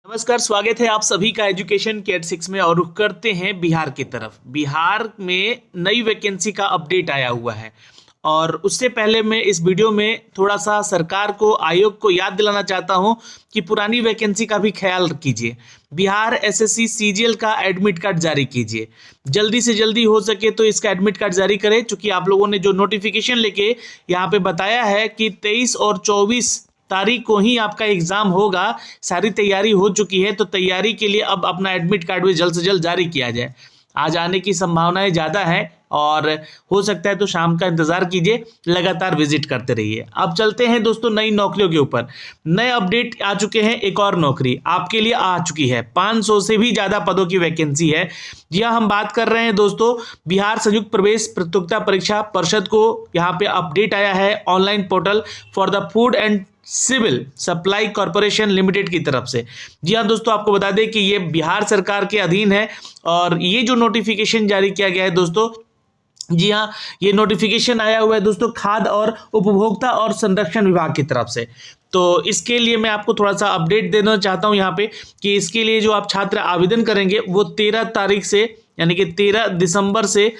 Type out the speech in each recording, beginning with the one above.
नमस्कार, स्वागत है आप सभी का एजुकेशन केयर 6 में। और रुख करते हैं बिहार की तरफ। बिहार में नई वैकेंसी का अपडेट आया हुआ है और उससे पहले मैं इस वीडियो में थोड़ा सा सरकार को, आयोग को याद दिलाना चाहता हूं कि पुरानी वैकेंसी का भी ख्याल कीजिए। बिहार एसएससी सीजीएल का एडमिट कार्ड जारी कीजिए, जल्दी से जल्दी हो सके तो इसका एडमिट कार्ड जारी करें, क्योंकि आप लोगों ने जो नोटिफिकेशन लेके यहाँ पे बताया है कि 23 और 24 तारीख को ही आपका एग्जाम होगा, सारी तैयारी हो चुकी है। तो तैयारी के लिए अब अपना एडमिट कार्ड भी जल्द से जल्द जारी किया जाए। आज आने की संभावनाएं ज़्यादा है और हो सकता है तो शाम का इंतज़ार कीजिए, लगातार विजिट करते रहिए। अब चलते हैं दोस्तों नई नौकरियों के ऊपर। नए अपडेट आ चुके हैं। एक और नौकरी आपके लिए आ चुकी है, 500 से भी ज़्यादा पदों की वैकेंसी है। जी हाँ, हम बात कर रहे हैं दोस्तों बिहार संयुक्त प्रवेश प्रतियोगिता परीक्षा परिषद को यहाँ पे अपडेट आया है online portal for the food and civil supply corporation limited की तरफ से। जी हाँ दोस्तों, आपको बता दें कि ये बिहार सरकार के अधीन है और ये जो नोटिफिकेशन जारी किया गया है दोस्तों, जी हाँ, ये नोटिफिकेशन आया हुआ है दोस्तों खाद्य और उपभोक्ता और संरक्षण विभाग की तरफ से। तो इसके लिए मैं आपको थोड़ा सा अपडेट देना चाहता हूँ यहाँ पे कि इसके लिए जो आप छात्र आवेदन करेंगे वो 13 तारीख से यानी कि 13 दिसंबर से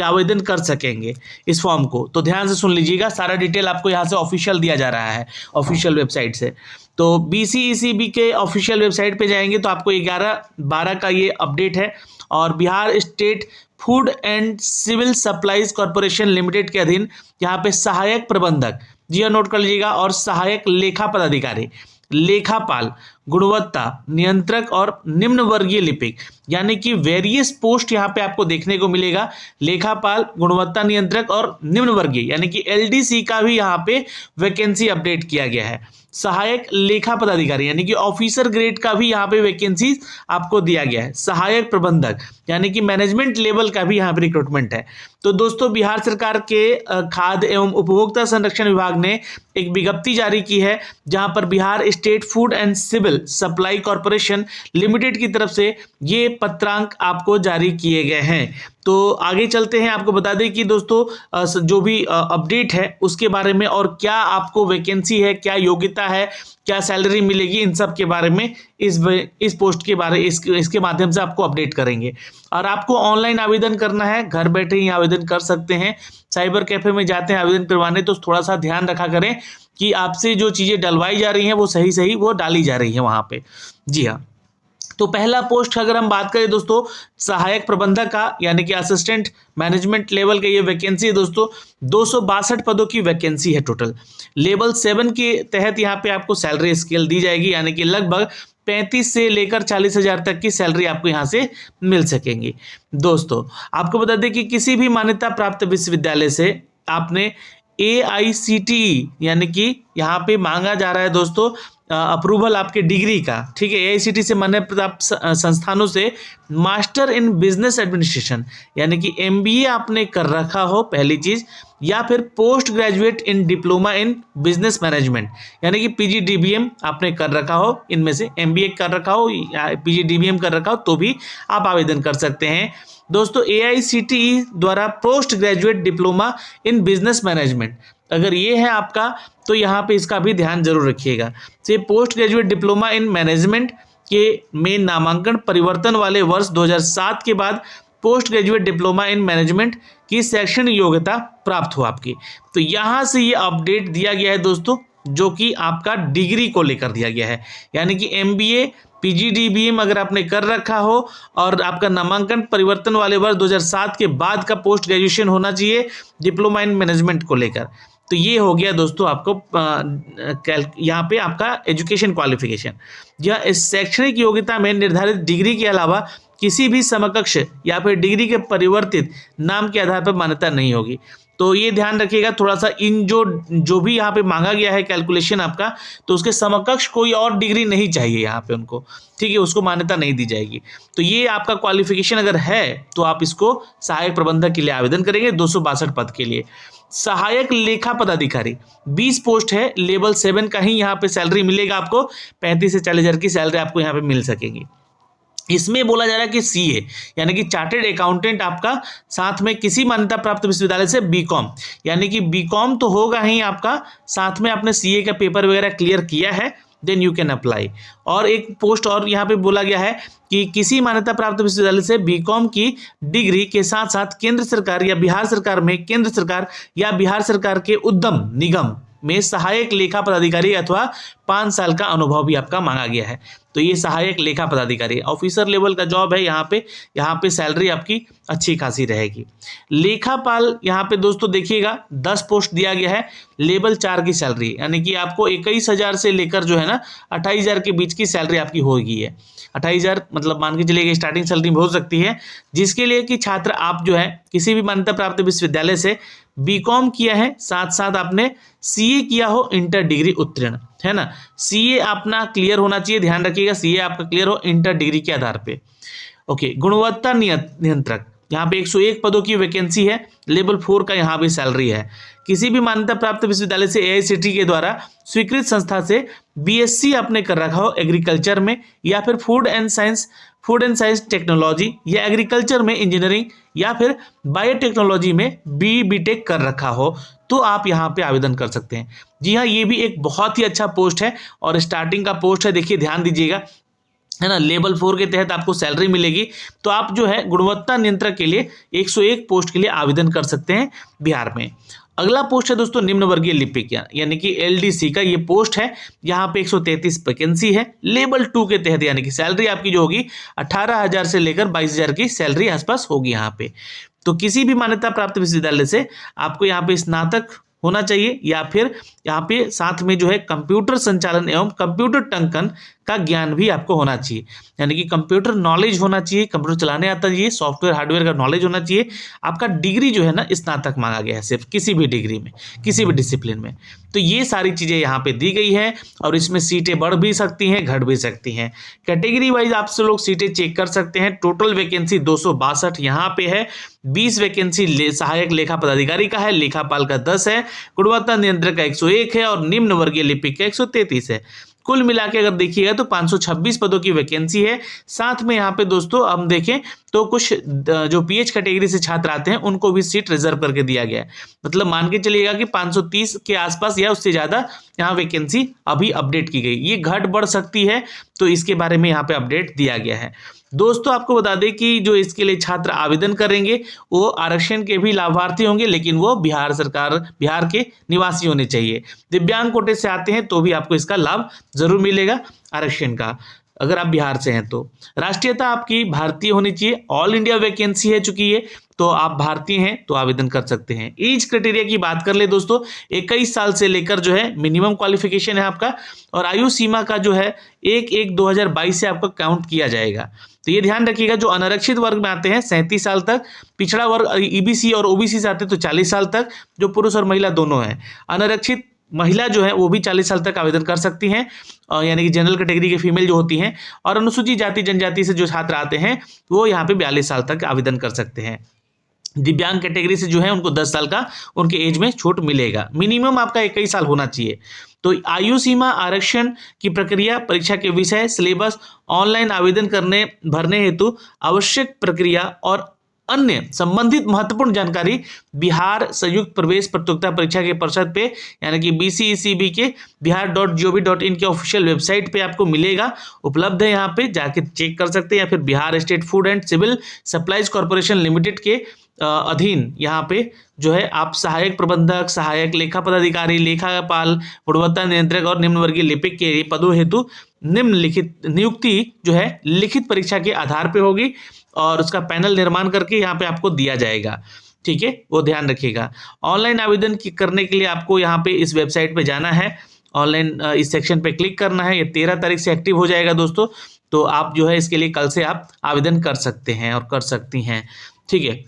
आवेदन कर सकेंगे इस फॉर्म को। तो ध्यान से सुन लीजिएगा, सारा डिटेल आपको यहाँ से ऑफिशियल दिया जा रहा है, ऑफिशियल वेबसाइट से। तो बीसीईसीबी के ऑफिशियल वेबसाइट पे जाएंगे तो आपको 11/12 का ये अपडेट है। और Bihar state food and civil supplies corporation limited के अधीन यहाँ पे सहायक प्रबंधक, जी हाँ नोट कर लीजिएगा, और सहायक लेखा पदाधिकारी, लेखापाल, गुणवत्ता नियंत्रक और निम्न वर्गीय लिपिक, यानी कि वेरियस पोस्ट यहाँ पे आपको देखने को मिलेगा। लेखापाल, गुणवत्ता नियंत्रक और निम्न वर्गीय यानी कि एलडीसी का भी यहाँ पे वैकेंसी अपडेट किया गया है। सहायक लेखा पदाधिकारी यानी कि ऑफिसर ग्रेड का भी यहाँ पे वैकेंसी आपको दिया गया है। सहायक प्रबंधक यानी कि मैनेजमेंट लेवल का भी यहाँ पे रिक्रूटमेंट है। तो दोस्तों बिहार सरकार के खाद्य एवं उपभोक्ता संरक्षण विभाग ने एक विज्ञप्ति जारी की है, जहां पर Bihar state food and civil supply corporation limited की तरफ से ये पत्रांक आपको जारी किए गए हैं। तो आगे चलते हैं, आपको बता दें कि दोस्तों जो भी अपडेट है उसके बारे में और क्या आपको वैकेंसी है, क्या योग्यता है, क्या सैलरी मिलेगी, इन सब के बारे में इस पोस्ट के बारे इसके माध्यम से आपको अपडेट करेंगे। और आपको ऑनलाइन आवेदन करना है, घर बैठे ही आवेदन कर सकते हैं। साइबर कैफे में जाते हैं आवेदन करवाने तो थोड़ा सा ध्यान रखा करें कि आपसे जो चीज़ें डलवाई जा रही हैं वो सही सही वो डाली जा रही हैं वहाँ पे। जी हाँ, तो पहला पोस्ट अगर हम बात करें दोस्तों सहायक प्रबंधक का यानी कि असिस्टेंट मैनेजमेंट लेवल का ये वैकेंसी है दोस्तों। 262 पदों की वैकेंसी है टोटल। लेवल 7 के तहत यहाँ पे आपको सैलरी स्केल दी जाएगी, यानी कि लगभग 35 से लेकर 40,000 तक की सैलरी आपको यहाँ से मिल सकेंगी। दोस्तों आपको बता दें कि किसी भी मान्यता प्राप्त विश्वविद्यालय से आपने AICTE यानी कि यहाँ पे मांगा जा रहा है दोस्तों अप्रूवल आपके डिग्री का, ठीक है। AICTE से मान्यता प्राप्त संस्थानों से मास्टर इन बिजनेस एडमिनिस्ट्रेशन यानी कि MBA आपने कर रखा हो पहली चीज, या फिर post graduate in diploma in business management यानी कि PGDBM आपने कर रखा हो, इनमें से MBA कर रखा हो या PGDBM कर रखा हो तो भी आप आवेदन कर सकते हैं। दोस्तों AICTE द्वारा post graduate diploma in business management अगर ये है आपका तो यहाँ पे इसका भी ध्यान जरूर रखिएगा। से post graduate diploma in management के में नामांकन परिवर्तन वाले वर्ष 2007 के बाद post graduate diploma in management की शैक्षणिक योग्यता प्राप्त हो आपकी। तो यहाँ से ये अपडेट दिया गया है दोस्तों, जो कि आपका डिग्री को लेकर दिया गया है, यानी कि MBA PGDBM अगर आपने कर रखा हो और आपका नामांकन परिवर्तन वाले वर्ष 2007 के बाद का पोस्ट ग्रेजुएशन होना चाहिए डिप्लोमा इन मैनेजमेंट को लेकर। तो ये हो गया दोस्तों आपको यहाँ पे आपका एजुकेशन क्वालिफिकेशन। यह इस शैक्षणिक योग्यता में निर्धारित डिग्री के अलावा किसी भी समकक्ष या फिर डिग्री के परिवर्तित नाम के आधार पर मान्यता नहीं होगी। तो ये ध्यान रखिएगा थोड़ा सा, इन जो भी यहाँ पे मांगा गया है कैलकुलेशन आपका, तो उसके समकक्ष कोई और डिग्री नहीं चाहिए यहाँ पे उनको, ठीक है, उसको मान्यता नहीं दी जाएगी। तो ये आपका क्वालिफिकेशन अगर है तो आप इसको सहायक प्रबंधक के लिए आवेदन करेंगे 262 पद के लिए। सहायक लेखा पदाधिकारी 20 पोस्ट है, लेवल 7 का ही यहाँ पे सैलरी मिलेगा आपको, 35 से 40,000 की सैलरी आपको यहाँ पे मिल सकेगी। इसमें बोला जा रहा है कि CA यानी कि चार्टेड अकाउंटेंट आपका, साथ में किसी मान्यता प्राप्त विश्वविद्यालय से BCom यानी कि BCom तो होगा ही आपका, साथ में आपने CA का पेपर वगैरह क्लियर किया है देन यू कैन अप्लाई। और एक पोस्ट और यहाँ पे बोला गया है कि किसी मान्यता प्राप्त विश्वविद्यालय से बीकॉम की डिग्री के साथ साथ केंद्र सरकार या बिहार सरकार में केंद्र सरकार या बिहार सरकार के उद्यम निगम में सहायक लेखा पदाधिकारी अथवा 5 साल का अनुभव भी आपका मांगा गया है। तो ये सहायक लेखा पदाधिकारी ऑफिसर लेवल का जॉब है। यहाँ पे सैलरी आपकी अच्छी खासी रहेगी। लेखापाल यहाँ पे दोस्तों देखिएगा 10 पोस्ट दिया गया है, लेवल 4 की सैलरी, यानी कि आपको 21,000 से लेकर जो है ना 28,000 के बीच की सैलरी आपकी होगी है। 28,000 मतलब मान के चलिए स्टार्टिंग सैलरी हो सकती है, जिसके लिए कि छात्र आप जो है किसी भी मान्यता प्राप्त विश्वविद्यालय से बीकॉम किया है, साथ साथ आपने सीए किया हो, इंटर डिग्री उत्तीर्ण है ना। सीए अपना क्लियर होना चाहिए, ध्यान रखिएगा सीए आपका क्लियर हो इंटर डिग्री के आधार पे। ओके, गुणवत्ता नियंत्रक यहाँ पे 101 पदों की वैकेंसी है, लेवल 4 का यहाँ भी सैलरी है। किसी भी मान्यता प्राप्त विश्वविद्यालय से एआईसीटीई के द्वारा स्वीकृत संस्था से बीएससी आपने कर रखा हो एग्रीकल्चर में, या फिर फूड एंड साइंस टेक्नोलॉजी, या एग्रीकल्चर में इंजीनियरिंग, या फिर बायोटेक्नोलॉजी में बीटेक कर रखा हो, तो आप यहाँ पे आवेदन कर सकते हैं। जी हाँ, ये भी एक बहुत ही अच्छा पोस्ट है और स्टार्टिंग का पोस्ट है, देखिए ध्यान दीजिएगा है ना। लेवल 4 के तहत आपको सैलरी मिलेगी। तो आप जो है गुणवत्ता नियंत्रक के लिए 101 पोस्ट के लिए आवेदन कर सकते हैं बिहार में। अगला पोस्ट है दोस्तों निम्न वर्गीय लिपिक यानी कि एलडीसी का ये पोस्ट है। यहाँ पे 133 वैकेंसी है, लेवल 2 के तहत, यानी कि सैलरी आपकी जो होगी 18,000 से लेकर 22,000 की सैलरी आसपास होगी यहाँ पे। तो किसी भी मान्यता प्राप्त विश्वविद्यालय से आपको यहाँ पे स्नातक होना चाहिए, या फिर यहाँ पे साथ में जो है कंप्यूटर संचालन एवं कंप्यूटर टंकन का ज्ञान भी आपको होना चाहिए, यानी कि कंप्यूटर नॉलेज होना चाहिए, कंप्यूटर चलाने आता चाहिए, सॉफ्टवेयर हार्डवेयर का नॉलेज होना चाहिए। आपका डिग्री जो है ना स्नातक मांगा गया है, सिर्फ किसी भी डिग्री में, किसी भी डिसिप्लिन में। तो ये सारी चीज़ें यहाँ पे दी गई है और इसमें सीटें बढ़ भी सकती हैं, घट भी सकती हैं। कैटेगरी वाइज आपसे लोग सीटें चेक कर सकते हैं। टोटल वैकेंसी 262 यहाँ पे है। 20 वैकेंसी सहायक लेखा पदाधिकारी का है, लेखापाल का 10 है, गुणवत्ता नियंत्रक का 101 है और निम्न वर्गीय लिपिक का 133 है। कुल मिला के अगर देखिएगा तो 526 पदों की वैकेंसी है। साथ में यहाँ पे दोस्तों हम देखें तो कुछ जो पीएच कैटेगरी से छात्र आते हैं उनको भी सीट रिजर्व करके दिया गया है। मतलब मान के चलिएगा कि 530 के आसपास या उससे ज़्यादा यहाँ वैकेंसी अभी अपडेट की गई। ये घट बढ़ सकती है, तो इसके बारे में यहाँ पे अपडेट दिया गया है। दोस्तों आपको बता दें कि जो इसके लिए छात्र आवेदन करेंगे वो आरक्षण के भी लाभार्थी होंगे, लेकिन वो बिहार के निवासी होने चाहिए। दिव्यांग कोटे से आते हैं तो भी आपको इसका लाभ जरूर मिलेगा आरक्षण का, अगर आप बिहार से हैं तो। राष्ट्रीयता आपकी भारतीय होनी चाहिए। ऑल इंडिया वैकेंसी है चूंकि ये, तो आप भारतीय हैं तो आवेदन कर सकते हैं। एज क्राइटेरिया की बात कर ले दोस्तों, 21 साल से लेकर जो है मिनिमम क्वालिफिकेशन है आपका, और आयु सीमा का जो है 1/1/2022 से आपका काउंट किया जाएगा। तो ये ध्यान रखिएगा, जो अनारक्षित वर्ग में आते हैं 37 साल तक, पिछड़ा वर्ग ईबीसी और ओबीसी से आते हैं तो 40 साल तक, जो पुरुष और महिला दोनों हैं। अनारक्षित महिला जो है वो भी 40 साल तक आवेदन कर सकती हैं, यानी कि जनरल कैटेगरी के फीमेल जो होती हैं, और अनुसूचित जाति जनजाति से जो छात्र आते हैं वो यहाँ पे 42 साल तक आवेदन कर सकते हैं। दिव्यांग कैटेगरी से जो है उनको 10 साल का उनके एज में छूट मिलेगा। मिनिमम आपका 21 साल होना चाहिए। तो आयु सीमा, आरक्षण की प्रक्रिया, परीक्षा के विषय, सिलेबस, ऑनलाइन आवेदन भरने हेतु आवश्यक प्रक्रिया और अन्य संबंधित महत्वपूर्ण जानकारी बिहार संयुक्त प्रवेश प्रतियोगिता परीक्षा के परिषद पे, यानी कि BCECB के bihar.gov.in के ऑफिशियल वेबसाइट पे आपको मिलेगा, उपलब्ध है। यहाँ पे जाके चेक कर सकते हैं, या फिर Bihar state food and civil supplies corporation limited के अधीन यहाँ पे जो है आप सहायक प्रबंधक, सहायक लेखा पदाधिकारी, लेखापाल, गुणवत्ता नियंत्रक और निम्न वर्गीय लिपिक के पदों हेतु निम्नलिखित नियुक्ति जो है लिखित परीक्षा के आधार पे होगी, और उसका पैनल निर्माण करके यहाँ पे आपको दिया जाएगा। ठीक है, वो ध्यान रखिएगा। ऑनलाइन आवेदन करने के लिए आपको यहाँ पे इस वेबसाइट पे जाना है, ऑनलाइन इस सेक्शन पे क्लिक करना है। ये 13 तारीख से एक्टिव हो जाएगा दोस्तों, तो आप जो है इसके लिए कल से आप आवेदन कर सकते हैं और कर सकती हैं। ठीक है,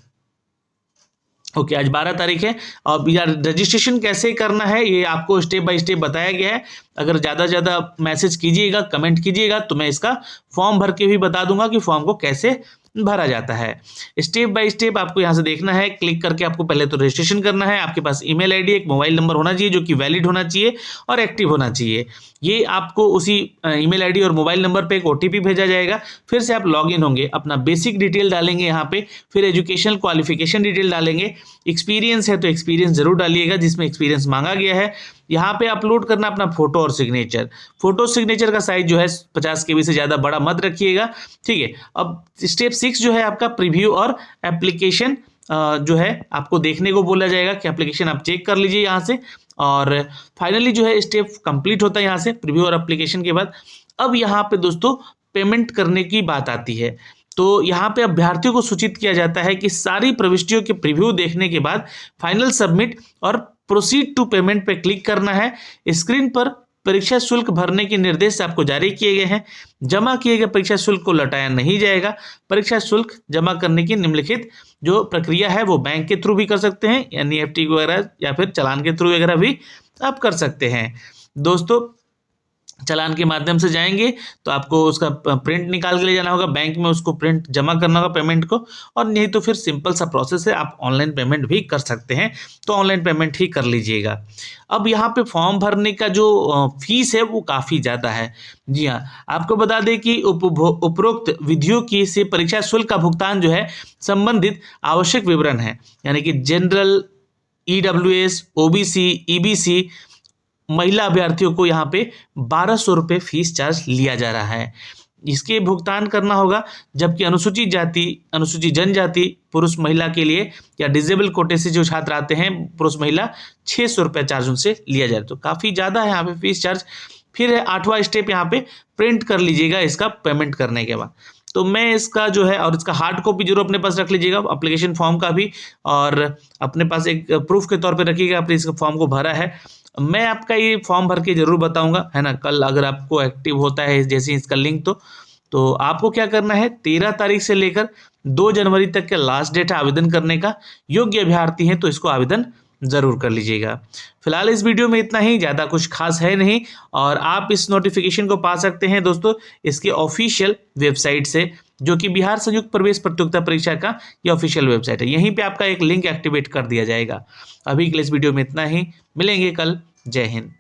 ओके, आज 12 तारीख है। और यार रजिस्ट्रेशन कैसे करना है ये आपको स्टेप बाय स्टेप बताया गया है। अगर ज़्यादा से ज़्यादा मैसेज कीजिएगा, कमेंट कीजिएगा, तो मैं इसका फॉर्म भर के भी बता दूंगा कि फॉर्म को कैसे भरा जाता है। स्टेप बाय स्टेप आपको यहाँ से देखना है। क्लिक करके आपको पहले तो रजिस्ट्रेशन करना है। आपके पास ईमेल आईडी, एक मोबाइल नंबर होना चाहिए जो कि वैलिड होना चाहिए और एक्टिव होना चाहिए। ये आपको उसी ईमेल आईडी और मोबाइल नंबर पे एक ओटीपी भेजा जाएगा। फिर से आप लॉगिन होंगे, अपना बेसिक डिटेल डालेंगे यहाँ पे, फिर एजुकेशनल क्वालिफिकेशन डिटेल डालेंगे। एक्सपीरियंस है तो एक्सपीरियंस जरूर डालिएगा जिसमें एक्सपीरियंस मांगा गया है। यहाँ पे अपलोड करना अपना फोटो और सिग्नेचर। फोटो सिग्नेचर का साइज जो है 50 KB से ज़्यादा बड़ा मत रखिएगा, ठीक है। अब स्टेप 6 जो है आपका प्रीव्यू और एप्लीकेशन जो है आपको देखने को बोला जाएगा कि एप्लीकेशन आप चेक कर लीजिए यहाँ से। और फाइनली जो है स्टेप कंप्लीट होता है यहाँ से प्रीव्यू और एप्लीकेशन के बाद। अब यहाँ पे दोस्तों पेमेंट करने की बात आती है। तो यहाँ पे अभ्यर्थियों को सूचित किया जाता है कि सारी प्रविष्टियों के प्रीव्यू देखने के बाद फाइनल सबमिट और प्रोसीड टू पेमेंट पे क्लिक करना है। स्क्रीन पर परीक्षा शुल्क भरने के निर्देश आपको जारी किए गए हैं। जमा किए गए परीक्षा शुल्क को लौटाया नहीं जाएगा। परीक्षा शुल्क जमा करने की निम्नलिखित जो प्रक्रिया है वो बैंक के थ्रू भी कर सकते हैं, NEFT वगैरह या फिर चालान के थ्रू वगैरह भी आप कर सकते हैं। दोस्तों चालान के माध्यम से जाएंगे तो आपको उसका प्रिंट निकाल के ले जाना होगा बैंक में, उसको प्रिंट जमा करना होगा पेमेंट को, और नहीं तो फिर सिंपल सा प्रोसेस है, आप ऑनलाइन पेमेंट भी कर सकते हैं, तो ऑनलाइन पेमेंट ही कर लीजिएगा। अब यहाँ पे फॉर्म भरने का जो फीस है वो काफ़ी ज़्यादा है। जी हाँ, आपको बता दें कि उपरोक्त विधियों की से परीक्षा शुल्क का भुगतान जो है संबंधित आवश्यक विवरण है, यानी कि जनरल, EWS, OBC, EBC महिला अभ्यर्थियों को यहाँ पे 1200 रुपये फीस चार्ज लिया जा रहा है। इसके भुगतान करना होगा, जबकि अनुसूचित जाति, अनुसूचित जनजाति, पुरुष महिला के लिए या डिजेबल कोटे से जो छात्र आते हैं पुरुष महिला 600 रुपये चार्ज उनसे लिया जाए, तो काफ़ी ज़्यादा है यहाँ पे फीस चार्ज। फिर है 8वां स्टेप, यहाँ पे प्रिंट कर लीजिएगा इसका पेमेंट करने के बाद। तो मैं इसका जो है और इसका हार्ड कॉपी जरूर अपने पास रख लीजिएगा, एप्लीकेशन फॉर्म का भी, और अपने पास एक प्रूफ के तौर पे रखिएगा आपने इस फॉर्म को भरा है। मैं आपका ये फॉर्म भर के जरूर बताऊंगा, है ना, कल अगर आपको एक्टिव होता है जैसे इसका लिंक तो आपको क्या करना है, 13 तारीख से लेकर 2 जनवरी तक का लास्ट डेट है आवेदन करने का। योग्य अभ्यर्थी हैं तो इसको आवेदन ज़रूर कर लीजिएगा। फिलहाल इस वीडियो में इतना ही, ज़्यादा कुछ खास है नहीं, और आप इस नोटिफिकेशन को पा सकते हैं दोस्तों इसके ऑफिशियल वेबसाइट से, जो कि बिहार संयुक्त प्रवेश प्रतियोगिता परीक्षा का ये ऑफिशियल वेबसाइट है। यहीं पे आपका एक लिंक एक्टिवेट कर दिया जाएगा। अभी के लिए इस वीडियो में इतना ही, मिलेंगे कल। जय हिंद।